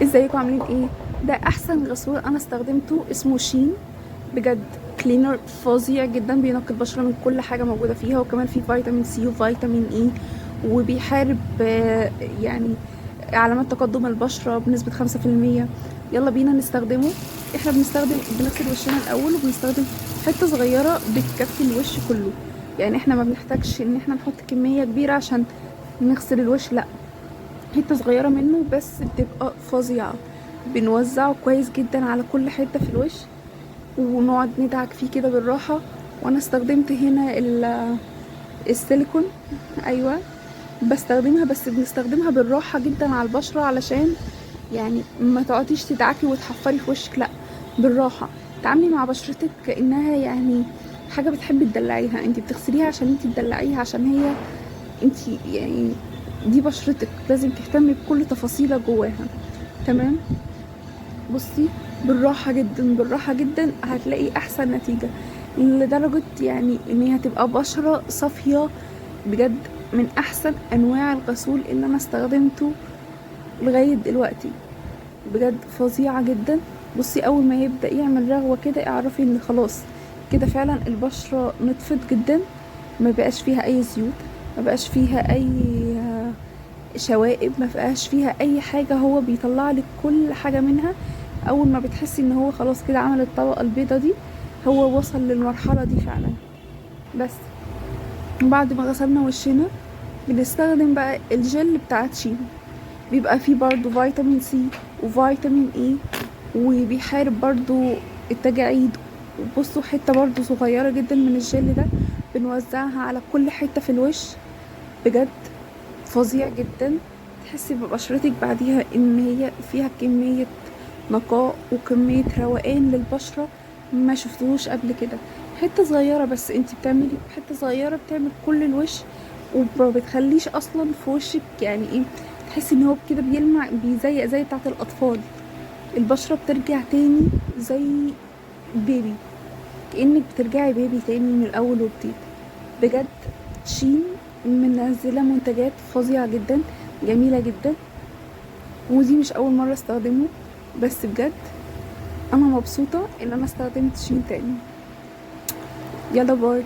ازيكم عاملين ايه؟ ده احسن غسول انا استخدمته، اسمه شين. بجد كلينر فظيع جدا، بينقي البشره من كل حاجه موجوده فيها، وكمان فيه فيتامين سي وفيتامين اي، وبيحارب يعني علامات تقدم البشره بنسبه 5%. يلا بينا نستخدمه. احنا بنغسل وشنا الاول، وبنستخدم حته صغيره بتكفي الوش كله. يعني احنا ما بنحتاجش ان احنا نحط كميه كبيره عشان نغسل الوش، لا، حتة صغيرة منه بس بتبقى فظيعة. بنوزعه كويس جدا على كل حتة في الوش، ونقعد ندعك فيه كده بالراحة. وانا استخدمت هنا السيليكون. ايوه، بستخدمها، بس بنستخدمها بالراحة جدا على البشرة، علشان يعني ما تقعديش تدعكي وتحفري في وشك، لا، بالراحة. تعاملي مع بشرتك كأنها يعني حاجة بتحبي تدلعيها. انتي بتغسليها عشان انتي تدلعيها، عشان هي انتي يعني دي بشرتك، لازم تهتمي بكل تفاصيلة جواها. تمام. بصي، بالراحة جدا بالراحة جدا هتلاقي احسن نتيجة، لدرجة يعني ان هي هتبقى بشرة صافية. بجد من احسن انواع الغسول اللي انا استخدمته لغاية دلوقتي. بجد فظيعة جدا. بصي، اول ما يبدأ يعمل رغوة كده اعرفي ان خلاص كده فعلا البشرة نطفت جدا. ما بقاش فيها اي زيوت، ما بقاش فيها اي شوائب، ما بقاش فيها اي حاجة. هو بيطلع لك كل حاجة منها. اول ما بتحسي ان هو خلاص كده عمل الطبقة البيضة دي، هو وصل للمرحلة دي فعلا. بس بعد ما غسلنا وشنا، بنستخدم بقى الجل بتاع تشين. بيبقى فيه برضو فيتامين سي وفيتامين اي، وبيحارب برضو التجاعيد. وبصوا، حتة برضو صغيرة جدا من الجل ده بنوزعها على كل حتة في الوش. بجد فظيع جدا. تحسي ببشرتك بعديها ان هي فيها كمية نقاء وكمية روقان للبشرة ما شفتوش قبل كده. حتة صغيرة، بس انتي بتعملي حتة صغيرة بتعمل كل الوش، وما بتخليش اصلا في وشك يعني ايه، تحسي ان هو كده بيلمع بيزيق زي بتاعة الاطفال. البشرة بترجع تاني زي بيبي، كأنك بترجعي بيبي تاني من الاول وجديد. بجد شين منزلة منتجات فظيعة جدا، جميلة جدا. ودي مش اول مرة استخدمه، بس بجد انا مبسوطة ان انا استخدمت شين تاني. يلا باي.